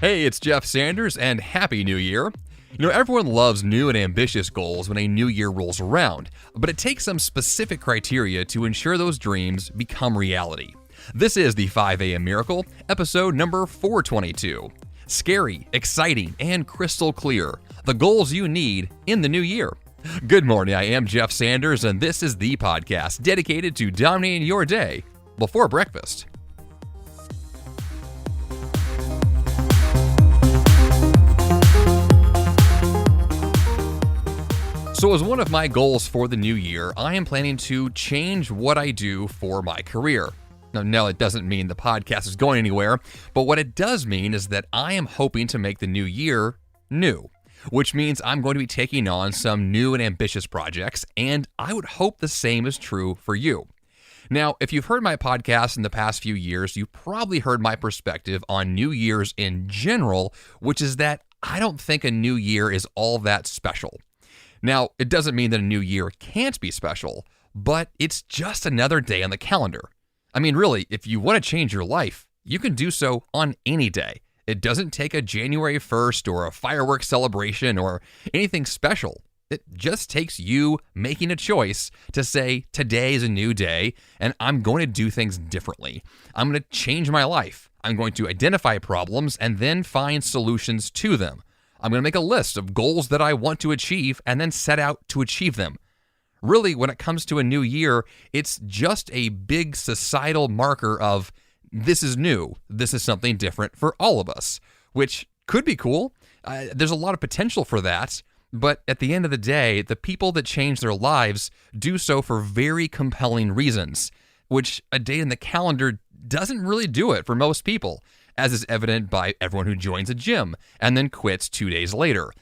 Hey, it's Jeff Sanders, and Happy New Year. Everyone loves new and ambitious goals when a new year rolls around, but it takes some specific criteria to ensure those dreams become reality. This is the 5 a.m. Miracle, episode number 422. Scary, exciting, and crystal clear. The goals you need in the new year. Good morning, I am Jeff Sanders, and this is the podcast dedicated to dominating your day before breakfast. So as one of my goals for the new year, I am planning to change what I do for my career. Now, no, it doesn't mean the podcast is going anywhere, but what it does mean is that I am hoping to make the new year new, which means I'm going to be taking on some new and ambitious projects, and I would hope the same is true for you. Now, if you've heard my podcast in the past few years, you probably heard my perspective on New Year's in general, which is that I don't think a new year is all that special. Now, it doesn't mean that a new year can't be special, but it's just another day on the calendar. I mean, really, if you want to change your life, you can do so on any day. It doesn't take a January 1st or a fireworks celebration or anything special. It just takes you making a choice to say, today is a new day, and I'm going to do things differently. I'm going to change my life. I'm going to identify problems and then find solutions to them. I'm going to make a list of goals that I want to achieve and then set out to achieve them. Really, when it comes to a new year, it's just a big societal marker of this is new. This is something different for all of us, which could be cool. There's a lot of potential for that. But at the end of the day, the people that change their lives do so for very compelling reasons, which a day in the calendar doesn't really do it for most people, as is evident by everyone who joins a gym and then quits 2 days later.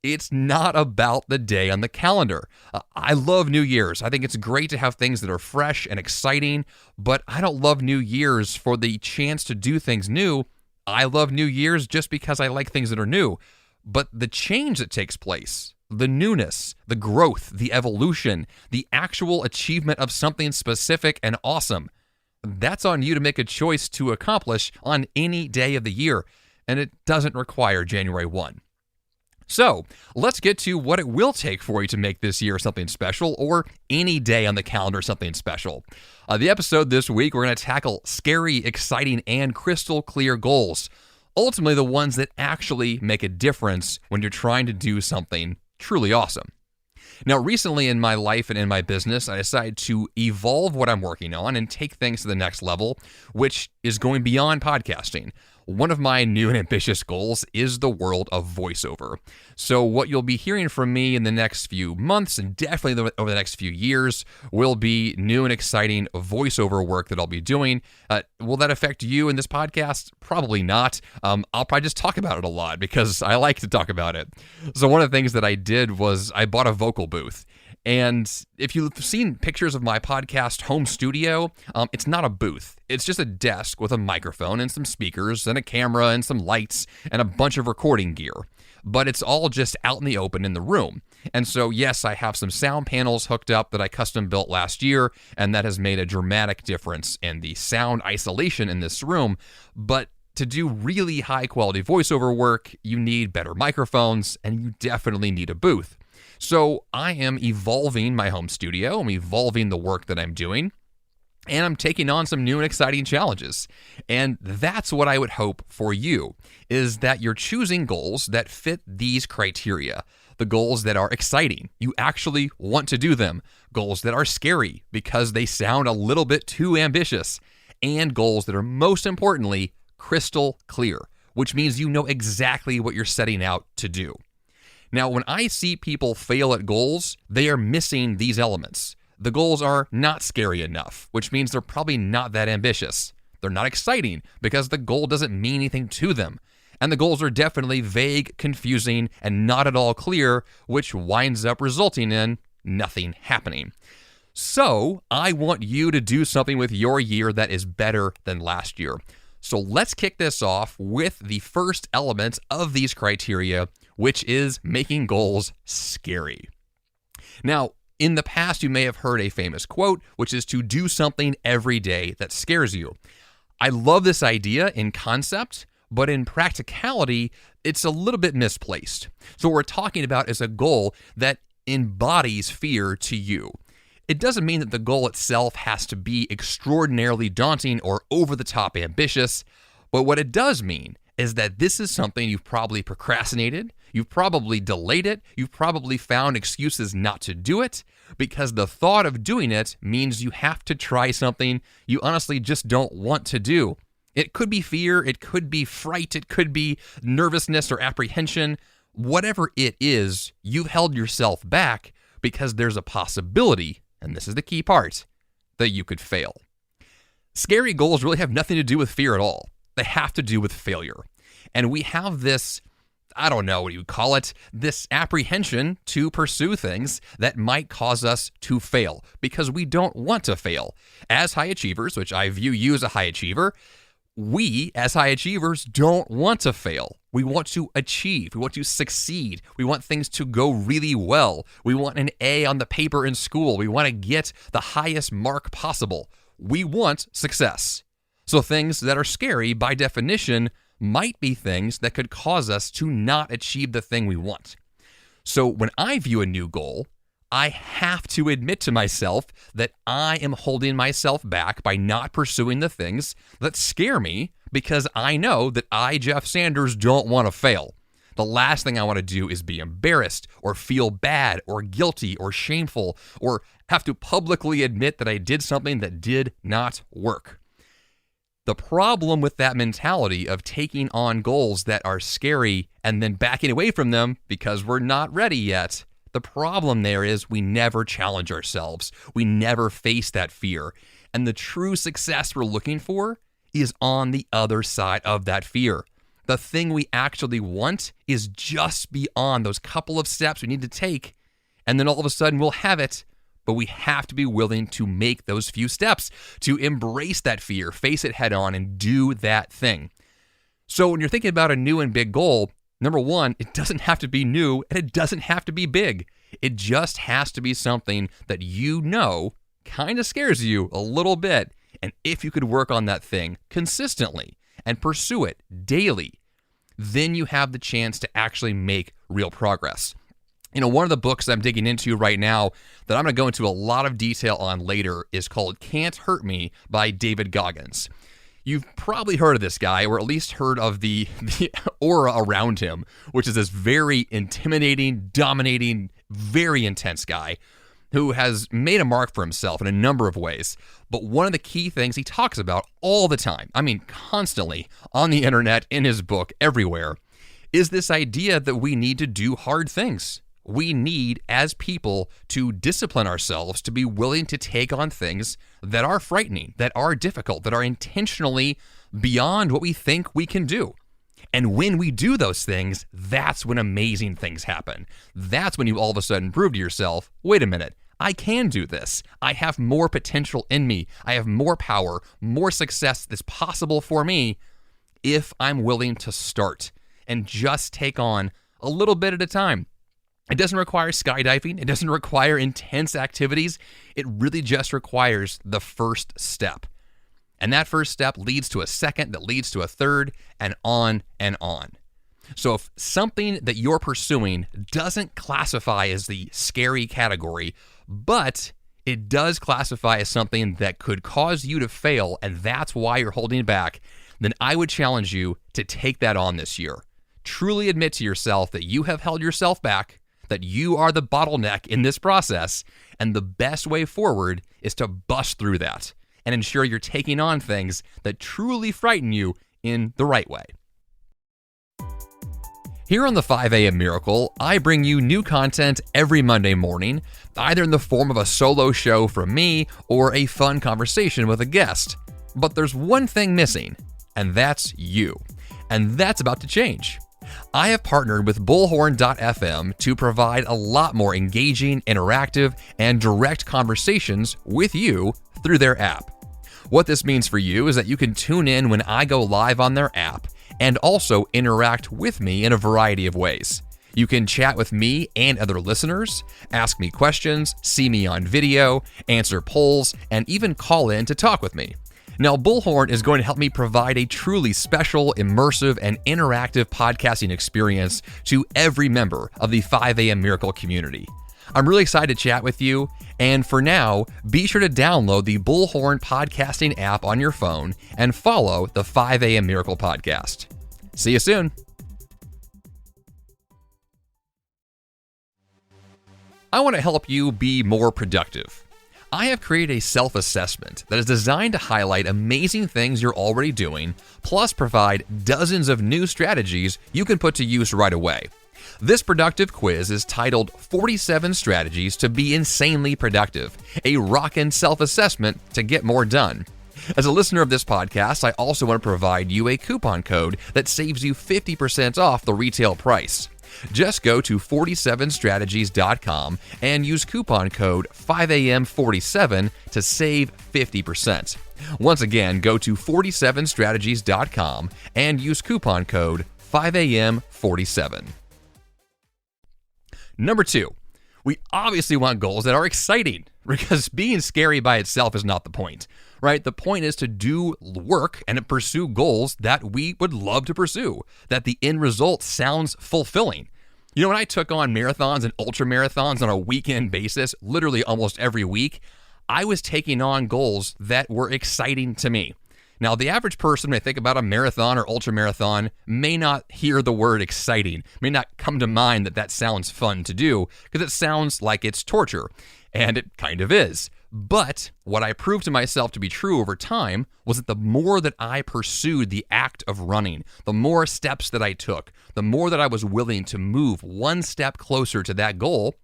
It's not about the day on the calendar. I love New Year's. I think it's great to have things that are fresh and exciting, but I don't love New Year's for the chance to do things new. I love New Year's just because I like things that are new. But the change that takes place, the newness, the growth, the evolution, the actual achievement of something specific and awesome, that's on you to make a choice to accomplish on any day of the year, and it doesn't require January 1. So, let's get to what it will take for you to make this year something special, or any day on the calendar something special. The episode this week, we're going to tackle scary, exciting, and crystal clear goals. Ultimately, the ones that actually make a difference when you're trying to do something truly awesome. Now, recently in my life and in my business, I decided to evolve what I'm working on and take things to the next level, which is going beyond podcasting. One of my new and ambitious goals is the world of voiceover. So what you'll be hearing from me in the next few months and definitely over the next few years will be new and exciting voiceover work that I'll be doing. Will that affect you in this podcast? Probably not. I'll probably just talk about it a lot because I like to talk about it. So one of the things that I did was I bought a vocal booth. And if you've seen pictures of my podcast home studio, it's not a booth. It's just a desk with a microphone and some speakers and a camera and some lights and a bunch of recording gear. But it's all just out in the open in the room. And so, yes, I have some sound panels hooked up that I custom built last year, and that has made a dramatic difference in the sound isolation in this room. But to do really high quality voiceover work, you need better microphones and you definitely need a booth. So I am evolving my home studio, I'm evolving the work that I'm doing, and I'm taking on some new and exciting challenges. And that's what I would hope for you, is that you're choosing goals that fit these criteria. The goals that are exciting, you actually want to do them. Goals that are scary because they sound a little bit too ambitious. And goals that are most importantly crystal clear, which means you know exactly what you're setting out to do. Now, when I see people fail at goals, they are missing these elements. The goals are not scary enough, which means they're probably not that ambitious. They're not exciting because the goal doesn't mean anything to them. And the goals are definitely vague, confusing, and not at all clear, which winds up resulting in nothing happening. So, I want you to do something with your year that is better than last year. So let's kick this off with the first element of these criteria, which is making goals scary. Now, in the past, you may have heard a famous quote, which is to do something every day that scares you. I love this idea in concept, but in practicality, it's a little bit misplaced. So what we're talking about is a goal that embodies fear to you. It doesn't mean that the goal itself has to be extraordinarily daunting or over-the-top ambitious, but what it does mean is that this is something you've probably procrastinated, you've probably delayed it, you've probably found excuses not to do it, because the thought of doing it means you have to try something you honestly just don't want to do. It could be fear, it could be fright, it could be nervousness or apprehension. Whatever it is, you've held yourself back because there's a possibility, and this is the key part, that you could fail. Scary goals really have nothing to do with fear at all. They have to do with failure. And we have this, I don't know what you would call it, this apprehension to pursue things that might cause us to fail because we don't want to fail. As high achievers, which I view you as a high achiever, we as high achievers don't want to fail. We want to achieve. We want to succeed. We want things to go really well. We want an A on the paper in school. We want to get the highest mark possible. We want success. So things that are scary, by definition, might be things that could cause us to not achieve the thing we want. So when I view a new goal, I have to admit to myself that I am holding myself back by not pursuing the things that scare me because I know that I, Jeff Sanders, don't want to fail. The last thing I want to do is be embarrassed or feel bad or guilty or shameful or have to publicly admit that I did something that did not work. The problem with that mentality of taking on goals that are scary and then backing away from them because we're not ready yet, the problem there is we never challenge ourselves. We never face that fear. And the true success we're looking for is on the other side of that fear. The thing we actually want is just beyond those couple of steps we need to take, and then all of a sudden we'll have it. But we have to be willing to make those few steps, to embrace that fear, face it head on, and do that thing. So when you're thinking about a new and big goal, number one, it doesn't have to be new and it doesn't have to be big. It just has to be something that you know kind of scares you a little bit. And if you could work on that thing consistently and pursue it daily, then you have the chance to actually make real progress. You know, one of the books I'm digging into right now that I'm going to go into a lot of detail on later is called Can't Hurt Me by David Goggins. You've probably heard of this guy, or at least heard of the aura around him, which is this very intimidating, dominating, very intense guy who has made a mark for himself in a number of ways. But one of the key things he talks about all the time, I mean constantly, on the internet, in his book, everywhere, is this idea that we need to do hard things. We need, as people, to discipline ourselves to be willing to take on things that are frightening, that are difficult, that are intentionally beyond what we think we can do. And when we do those things, that's when amazing things happen. That's when you all of a sudden prove to yourself, wait a minute, I can do this. I have more potential in me. I have more power, more success that's possible for me if I'm willing to start and just take on a little bit at a time. It doesn't require skydiving. It doesn't require intense activities. It really just requires the first step. And that first step leads to a second, that leads to a third, and on and on. So if something that you're pursuing doesn't classify as the scary category, but it does classify as something that could cause you to fail, and that's why you're holding back, then I would challenge you to take that on this year. Truly admit to yourself that you have held yourself back, that you are the bottleneck in this process, and the best way forward is to bust through that and ensure you're taking on things that truly frighten you in the right way. Here on the 5 a.m. Miracle, I bring you new content every Monday morning, either in the form of a solo show from me or a fun conversation with a guest. But there's one thing missing, and that's you. And that's about to change. I have partnered with Bullhorn.fm to provide a lot more engaging, interactive, and direct conversations with you through their app. What this means for you is that you can tune in when I go live on their app and also interact with me in a variety of ways. You can chat with me and other listeners, ask me questions, see me on video, answer polls, and even call in to talk with me. Now, Bullhorn is going to help me provide a truly special, immersive, and interactive podcasting experience to every member of the 5 a.m. Miracle community. I'm really excited to chat with you, and for now, be sure to download the Bullhorn podcasting app on your phone and follow the 5 a.m. Miracle podcast. See you soon. I want to help you be more productive. I have created a self-assessment that is designed to highlight amazing things you're already doing, plus provide dozens of new strategies you can put to use right away. This productive quiz is titled 47 Strategies to Be Insanely Productive, a rockin' self-assessment to get more done. As a listener of this podcast, I also want to provide you a coupon code that saves you 50% off the retail price. Just go to 47strategies.com and use coupon code 5am47 to save 50%. Once again, go to 47strategies.com and use coupon code 5am47. Number 2, we obviously want goals that are exciting, because being scary by itself is not the point, right? The point is to do work and to pursue goals that we would love to pursue, that the end result sounds fulfilling. You know, when I took on marathons and ultra marathons on a weekend basis, literally almost every week, I was taking on goals that were exciting to me. Now, the average person, when they think about a marathon or ultra marathon, may not hear the word exciting, may not come to mind that sounds fun to do, because it sounds like it's torture, and it kind of is. But what I proved to myself to be true over time was that the more that I pursued the act of running, the more steps that I took, the more that I was willing to move one step closer to that goal,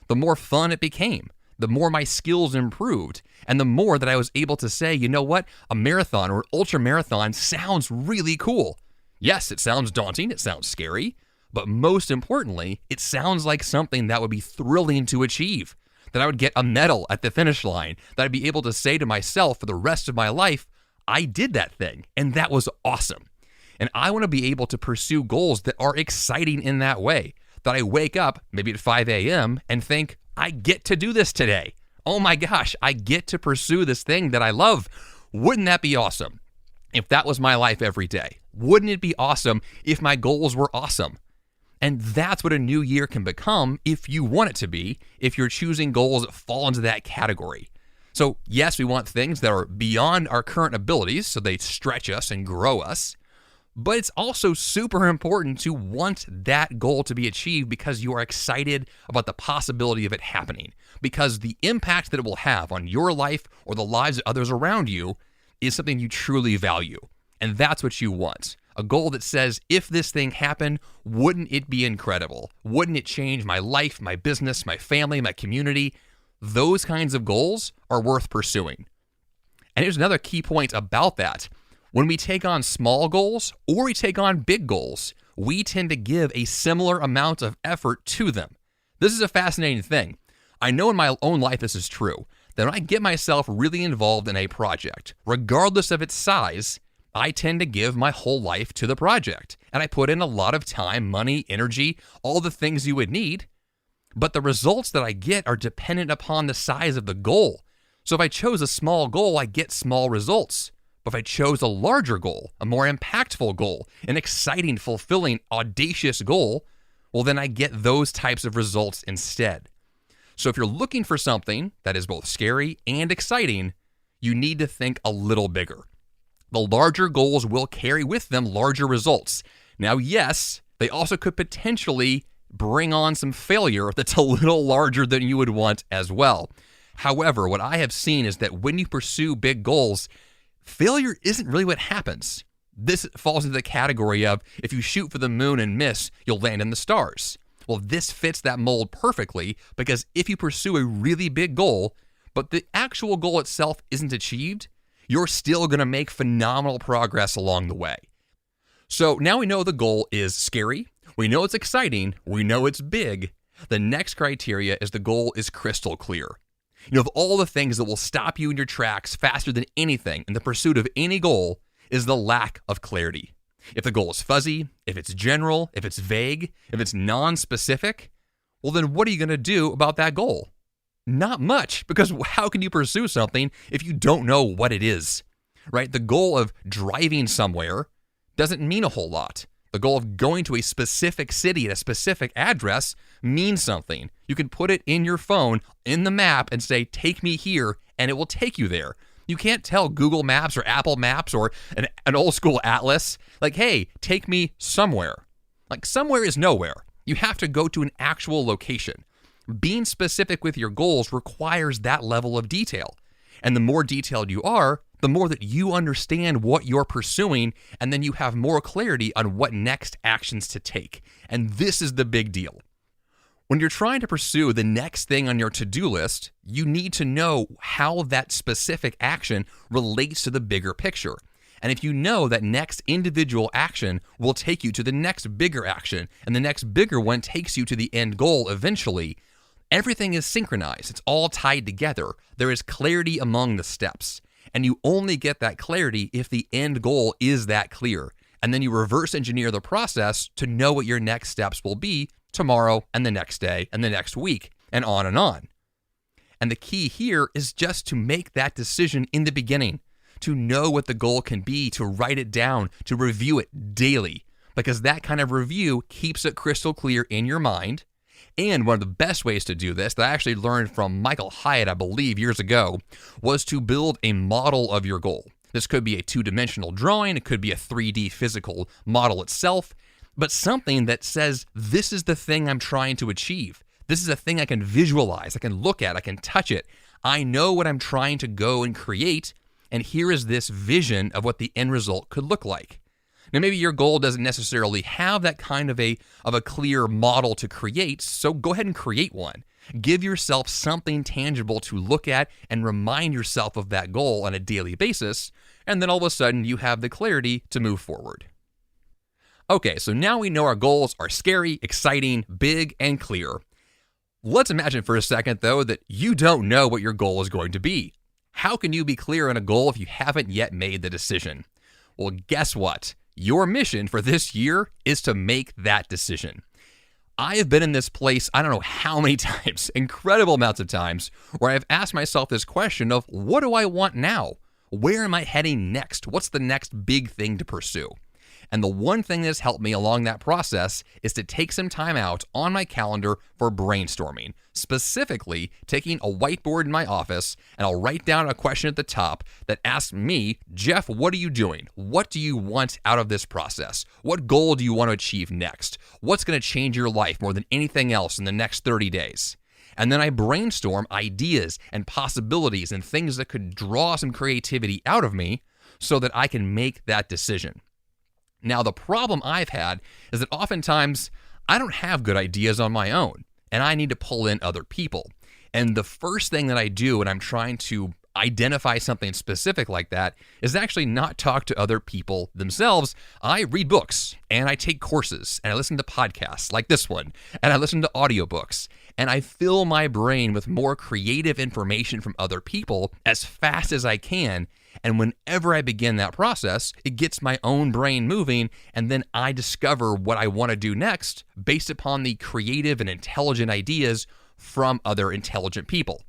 the more fun it became, the more my skills improved, and the more that I was able to say, you know what, a marathon or an ultra marathon sounds really cool. Yes, it sounds daunting, it sounds scary, but most importantly, it sounds like something that would be thrilling to achieve, that I would get a medal at the finish line, that I'd be able to say to myself for the rest of my life, I did that thing, and that was awesome. And I want to be able to pursue goals that are exciting in that way, that I wake up maybe at 5 a.m. and think, I get to do this today. Oh my gosh, I get to pursue this thing that I love. Wouldn't that be awesome if that was my life every day? Wouldn't it be awesome if my goals were awesome? And that's what a new year can become if you want it to be, if you're choosing goals that fall into that category. So yes, we want things that are beyond our current abilities, so they stretch us and grow us. But it's also super important to want that goal to be achieved because you are excited about the possibility of it happening, because the impact that it will have on your life or the lives of others around you is something you truly value. And that's what you want. A goal that says, if this thing happened, wouldn't it be incredible? Wouldn't it change my life, my business, my family, my community? Those kinds of goals are worth pursuing. And here's another key point about that. When we take on small goals or we take on big goals, we tend to give a similar amount of effort to them. This is a fascinating thing. I know in my own life this is true, that when I get myself really involved in a project, regardless of its size, I tend to give my whole life to the project. And I put in a lot of time, money, energy, all the things you would need. But the results that I get are dependent upon the size of the goal. So if I chose a small goal, I get small results. But if I chose a larger goal, a more impactful goal, an exciting, fulfilling, audacious goal, well, then I get those types of results instead. So if you're looking for something that is both scary and exciting, you need to think a little bigger. The larger goals will carry with them larger results. Now, yes, they also could potentially bring on some failure that's a little larger than you would want as well. However, what I have seen is that when you pursue big goals, failure isn't really what happens. This falls into the category of, if you shoot for the moon and miss, you'll land in the stars. Well, this fits that mold perfectly, because if you pursue a really big goal, but the actual goal itself isn't achieved, you're still going to make phenomenal progress along the way. So now we know the goal is scary, we know it's exciting, we know it's big. The next criteria is the goal is crystal clear. You know, of all the things that will stop you in your tracks faster than anything in the pursuit of any goal is the lack of clarity. If the goal is fuzzy, if it's general, if it's vague, if it's non-specific, well then what are you going to do about that goal? Not much, because how can you pursue something if you don't know what it is? right? The goal of driving somewhere doesn't mean a whole lot. The goal of going to a specific city at a specific address means something. You can put it in your phone, in the map, and say, take me here, and it will take you there. You can't tell Google Maps or Apple Maps or an old school atlas, like, hey, take me somewhere. Like, somewhere is nowhere. You have to go to an actual location. Being specific with your goals requires that level of detail. And the more detailed you are, the more that you understand what you're pursuing, and then you have more clarity on what next actions to take. And this is the big deal. When you're trying to pursue the next thing on your to-do list, you need to know how that specific action relates to the bigger picture. And if you know that next individual action will take you to the next bigger action, and the next bigger one takes you to the end goal eventually, everything is synchronized. It's all tied together. There is clarity among the steps. And you only get that clarity if the end goal is that clear. And then you reverse engineer the process to know what your next steps will be tomorrow and the next day and the next week and on and on. And the key here is just to make that decision in the beginning, to know what the goal can be, to write it down, to review it daily, because that kind of review keeps it crystal clear in your mind. And one of the best ways to do this that I actually learned from Michael Hyatt, I believe, years ago, was to build a model of your goal. This could be a two-dimensional drawing, it could be a 3D physical model itself, but something that says, this is the thing I'm trying to achieve. This is a thing I can visualize, I can look at, I can touch it. I know what I'm trying to go and create, and here is this vision of what the end result could look like. Now, maybe your goal doesn't necessarily have that kind of a clear model to create, so go ahead and create one. Give yourself something tangible to look at and remind yourself of that goal on a daily basis, and then all of a sudden you have the clarity to move forward. Okay, so now we know our goals are scary, exciting, big, and clear. Let's imagine for a second, though, that you don't know what your goal is going to be. How can you be clear on a goal if you haven't yet made the decision? Well, guess what? Your mission for this year is to make that decision. I have been in this place, I don't know how many times, incredible amounts of times, where I've asked myself this question of, what do I want now? Where am I heading next? What's the next big thing to pursue? And the one thing that's helped me along that process is to take some time out on my calendar for brainstorming, specifically taking a whiteboard in my office, and I'll write down a question at the top that asks me, Jeff, what are you doing? What do you want out of this process? What goal do you want to achieve next? What's going to change your life more than anything else in the next 30 days? And then I brainstorm ideas and possibilities and things that could draw some creativity out of me so that I can make that decision. Now, the problem I've had is that oftentimes I don't have good ideas on my own, and I need to pull in other people. And the first thing that I do when I'm trying to identify something specific like that is actually not talk to other people themselves. I read books, and I take courses, and I listen to podcasts like this one, and I listen to audiobooks, and I fill my brain with more creative information from other people as fast as I can. And whenever I begin that process, it gets my own brain moving, and then I discover what I want to do next based upon the creative and intelligent ideas from other intelligent people.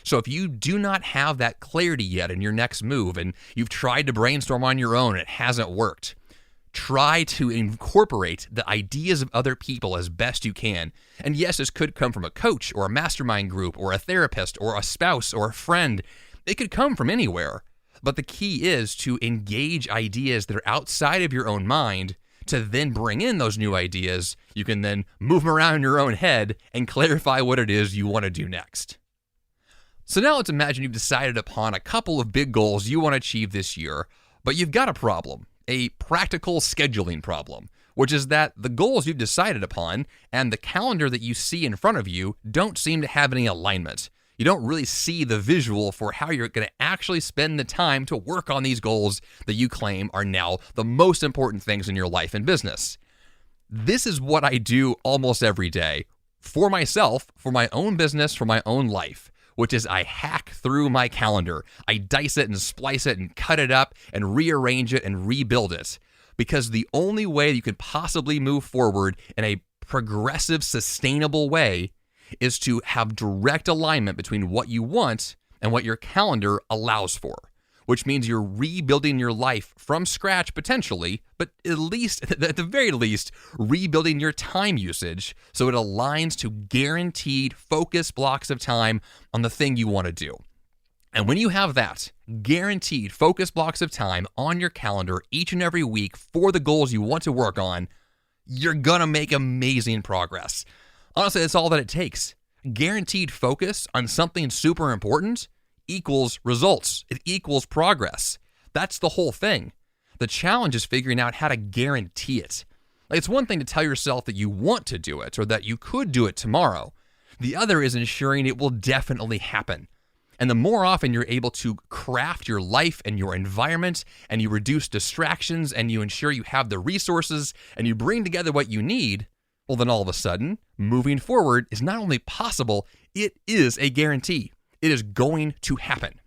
So if you do not have that clarity yet in your next move, and you've tried to brainstorm on your own and it hasn't worked, try to incorporate the ideas of other people as best you can. And yes, this could come from a coach or a mastermind group or a therapist or a spouse or a friend. It could come from anywhere. But the key is to engage ideas that are outside of your own mind to then bring in those new ideas. You can then move them around in your own head and clarify what it is you want to do next. So now let's imagine you've decided upon a couple of big goals you want to achieve this year, but you've got a problem, a practical scheduling problem, which is that the goals you've decided upon and the calendar that you see in front of you don't seem to have any alignment. You don't really see the visual for how you're going to actually spend the time to work on these goals that you claim are now the most important things in your life and business. This is what I do almost every day for myself, for my own business, for my own life, which is I hack through my calendar. I dice it and splice it and cut it up and rearrange it and rebuild it. Because the only way you could possibly move forward in a progressive, sustainable way is to have direct alignment between what you want and what your calendar allows for. which means you're rebuilding your life from scratch potentially, but at the very least, rebuilding your time usage so it aligns to guaranteed focused blocks of time on the thing you want to do. And when you have that, guaranteed focused blocks of time on your calendar each and every week for the goals you want to work on, you're gonna make amazing progress. Honestly, that's all that it takes. Guaranteed focus on something super important equals results. It equals progress. That's the whole thing. The challenge is figuring out how to guarantee it. It's one thing to tell yourself that you want to do it or that you could do it tomorrow. The other is ensuring it will definitely happen. And the more often you're able to craft your life and your environment, and you reduce distractions, and you ensure you have the resources, and you bring together what you need, well, then all of a sudden, moving forward is not only possible, it is a guarantee. It is going to happen.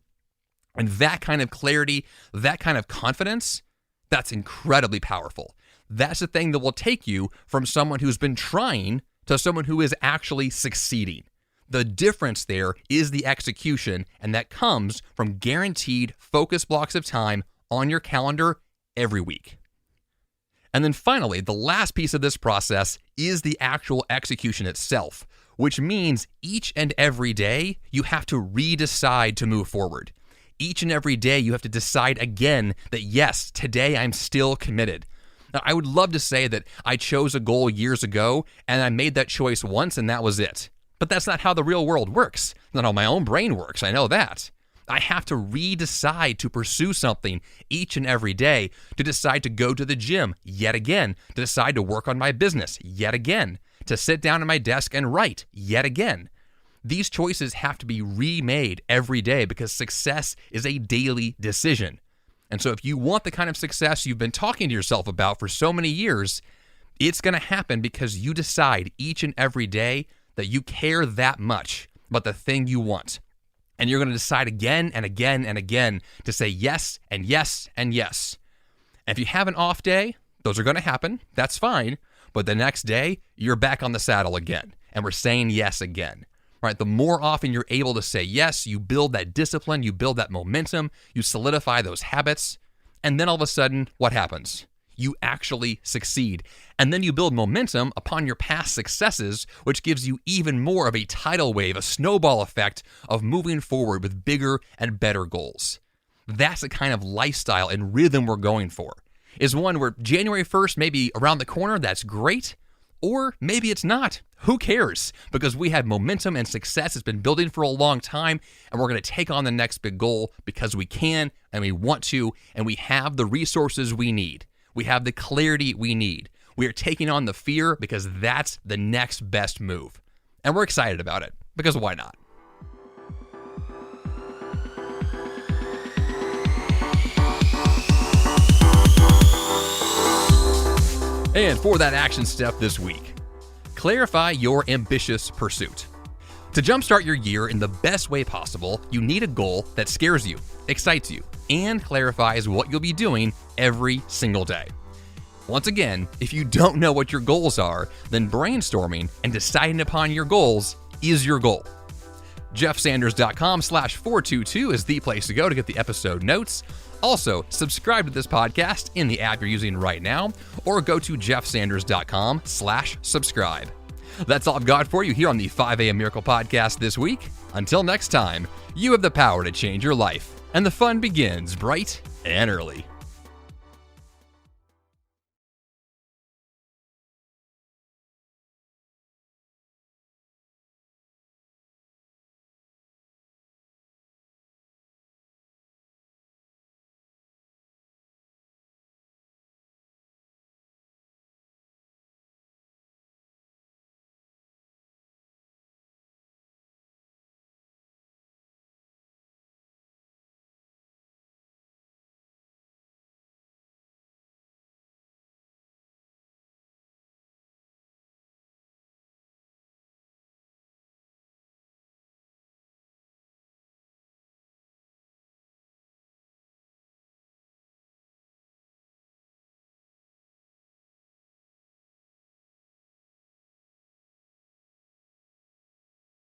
And that kind of clarity, that kind of confidence, that's incredibly powerful. That's the thing that will take you from someone who's been trying to someone who is actually succeeding. The difference there is the execution, and that comes from guaranteed focus blocks of time on your calendar every week. And then finally, the last piece of this process is the actual execution itself, which means each and every day you have to redecide to move forward. Each and every day you have to decide again that yes, today I'm still committed. Now, I would love to say that I chose a goal years ago and I made that choice once and that was it. But that's not how the real world works. Not how my own brain works, I know that. I have to redecide to pursue something each and every day, to decide to go to the gym yet again, to decide to work on my business yet again, to sit down at my desk and write yet again. These choices have to be remade every day because success is a daily decision. And so if you want the kind of success you've been talking to yourself about for so many years, it's going to happen because you decide each and every day that you care that much about the thing you want. And you're going to decide again and again and again to say yes and yes and yes. And if you have an off day, those are going to happen. That's fine. But the next day, you're back on the saddle again. And we're saying yes again. Right? The more often you're able to say yes, you build that discipline, you build that momentum, you solidify those habits. And then all of a sudden, what happens? You actually succeed. And then you build momentum upon your past successes, which gives you even more of a tidal wave, a snowball effect of moving forward with bigger and better goals. That's the kind of lifestyle and rhythm we're going for. Is one where January 1st may be around the corner, that's great, or maybe it's not. Who cares? Because we have momentum and success. It's been building for a long time, and we're going to take on the next big goal because we can and we want to, and we have the resources we need. We have the clarity we need. We are taking on the fear because that's the next best move. And we're excited about it, because why not? And for that action step this week, clarify your ambitious pursuit. To jumpstart your year in the best way possible, you need a goal that scares you, excites you, and clarifies what you'll be doing every single day. Once again, if you don't know what your goals are, then brainstorming and deciding upon your goals is your goal. JeffSanders.com/422 is the place to go to get the episode notes. Also, subscribe to this podcast in the app you're using right now, or go to JeffSanders.com/subscribe. That's all I've got for you here on the 5 a.m. Miracle Podcast this week. Until next time, you have the power to change your life, and the fun begins bright and early.